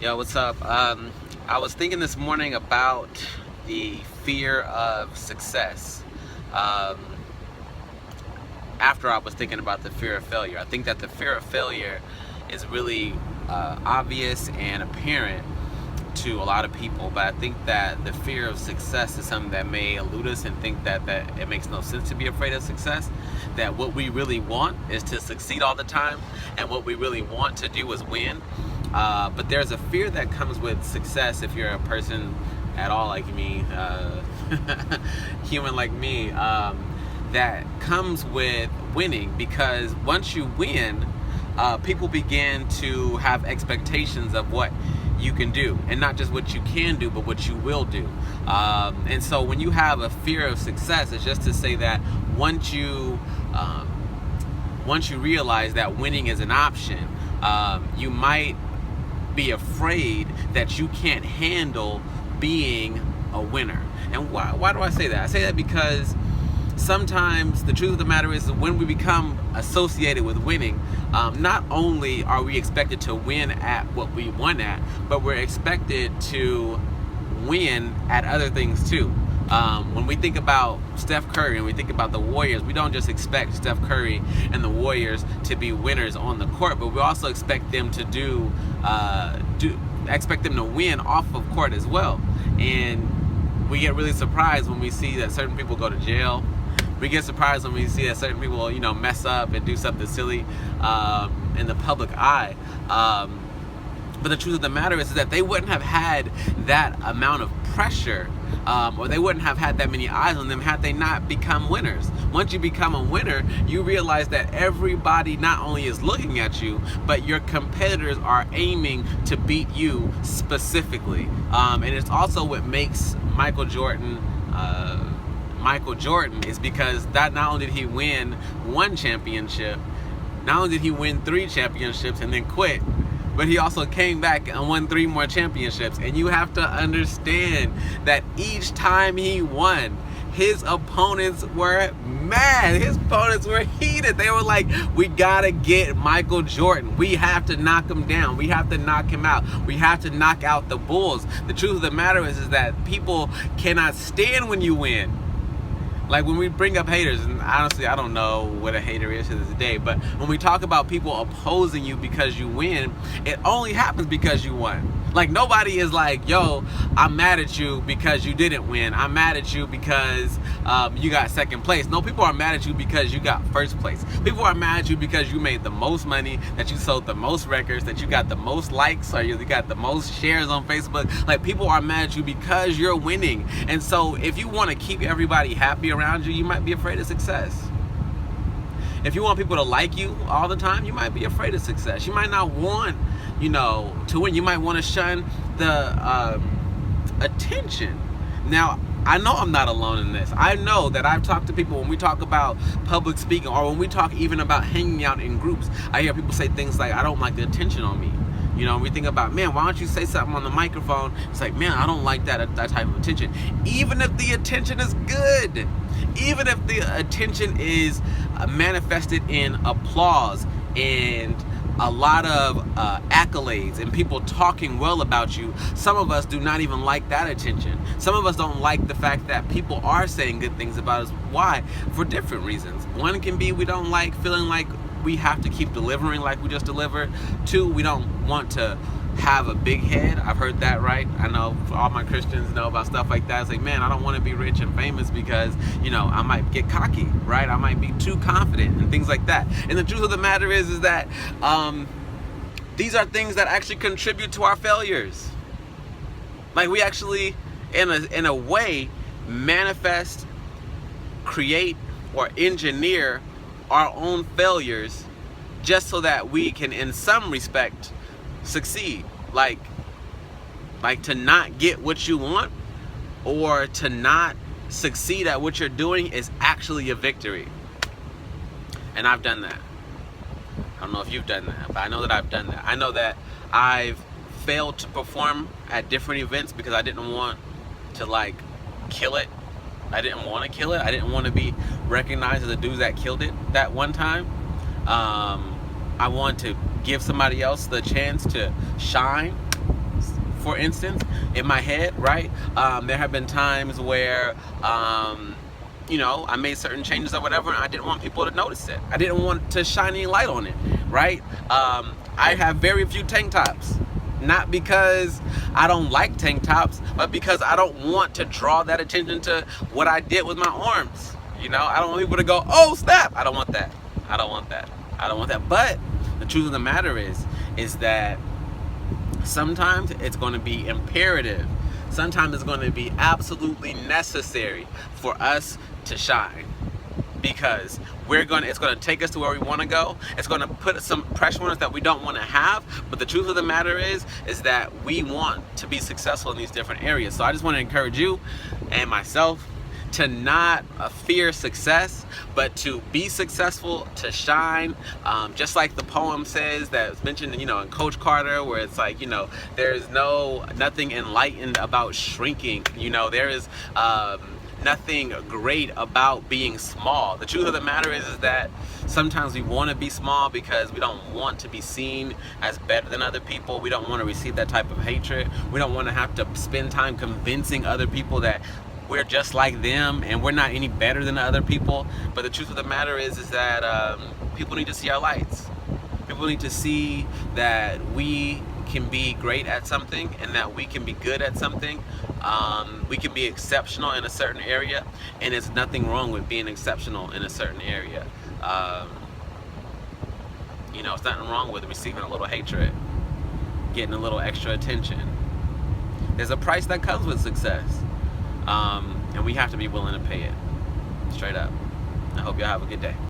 Yo, what's up? I was thinking this morning about the fear of success. Um, After I was thinking about the fear of failure, I think that the fear of failure is really obvious and apparent to a lot of people, but I think that the fear of success is something that may elude us and think that it makes no sense to be afraid of success, that what we really want is to succeed all the time, and what we really want to do is win. But there's a fear that comes with success if you're a person at all like me, human like me, that comes with winning, because once you win, people begin to have expectations of what you can do, and not just what you can do, but what you will do. And so when you have a fear of success, it's just to say that once you realize that winning is an option, you might be afraid that you can't handle being a winner. And why do I say that? I say that because sometimes the truth of the matter is that when we become associated with winning, not only are we expected to win at what we won at, but we're expected to win at other things too. When we think about Steph Curry and we think about the Warriors, we don't just expect Steph Curry and the Warriors to be winners on the court, but we also expect them to expect them to win off of court as well. And we get really surprised when we see that certain people go to jail. We get surprised when we see that certain people, mess up and do something silly in the public eye. But the truth of the matter is that they wouldn't have had that amount of pressure, or they wouldn't have had that many eyes on them had they not become winners. Once you become a winner, you realize that everybody not only is looking at you, but your competitors are aiming to beat you specifically. And it's also what makes Michael Jordan is because that not only did he win one championship, not only did he win 3 championships and then quit, but he also came back and won 3 more championships. And you have to understand that each time he won, his opponents were mad. His opponents were heated. They were like, we gotta get Michael Jordan. We have to knock him down. We have to knock him out. We have to knock out the Bulls. The truth of the matter is that people cannot stand when you win. Like when we bring up haters, and honestly, I don't know what a hater is to this day, but when we talk about people opposing you because you win, it only happens because you won. Like nobody is like, yo, I'm mad at you because you didn't win. I'm mad at you because you got second place. No, people are mad at you because you got first place. People are mad at you because you made the most money, that you sold the most records, that you got the most likes, or you got the most shares on Facebook. Like people are mad at you because you're winning. And so if you want to keep everybody happy around you, you might be afraid of success. If you want people to like you all the time, you might be afraid of success. You might not want, to win. You might want to shun the attention. Now, I know I'm not alone in this. I know that I've talked to people when we talk about public speaking, or when we talk even about hanging out in groups. I hear people say things like, I don't like the attention on me. We think about, man, why don't you say something on the microphone? It's like, man, I don't like that type of attention. Even if the attention is good, even if the attention is manifested in applause and a lot of accolades and people talking well about you, some of us do not even like that attention. Some of us don't like the fact that people are saying good things about us. Why? For different reasons. One can be we don't like feeling like we have to keep delivering like we just delivered. 2, we don't want to have a big head. I've heard that, right? I know all my Christians know about stuff like that. It's like, man, I don't want to be rich and famous because, I might get cocky, right? I might be too confident and things like that. And the truth of the matter is that these are things that actually contribute to our failures. Like we actually, in a way, manifest, create, or engineer our own failures just so that we can, in some respect, succeed. Like to not get what you want or to not succeed at what you're doing is actually a victory. And I've done that. I don't know if you've done that, but I know that I've done that. I know that I've failed to perform at different events because I didn't want to kill it. I didn't want to kill it. I didn't want to be recognized as the dude that killed it that one time. I want to give somebody else the chance to shine. for instance, in my head, right? There have been times where, you know, I made certain changes or whatever, and I didn't want people to notice it. I didn't want to shine any light on it, right? I have very few tank tops. Not because I don't like tank tops, but because I don't want to draw that attention to what I did with my arms. You know, I don't want people to go, oh snap. I don't want that. I don't want that. I don't want that. But the truth of the matter is that sometimes it's going to be imperative. Sometimes it's going to be absolutely necessary for us to shine, because it's going to take us to where we want to go. It's going to put some pressure on us that we don't want to have. But the truth of the matter is that we want to be successful in these different areas. So I just want to encourage you and myself to not fear success, but to be successful, to shine. Just like the poem says, that's mentioned, you know, in Coach Carter, where it's like, you know, there's nothing enlightened about shrinking. You know, there is nothing great about being small. The truth of the matter is that sometimes we want to be small because we don't want to be seen as better than other people. We don't want to receive that type of hatred. We don't want to have to spend time convincing other people that we're just like them and we're not any better than other people. But the truth of the matter is that people need to see our lights. People need to see that we can be great at something and that we can be good at something. We can be exceptional in a certain area, and there's nothing wrong with being exceptional in a certain area. You know, it's nothing wrong with receiving a little hatred, getting a little extra attention. There's a price that comes with success, and we have to be willing to pay it. Straight up. I hope y'all have a good day.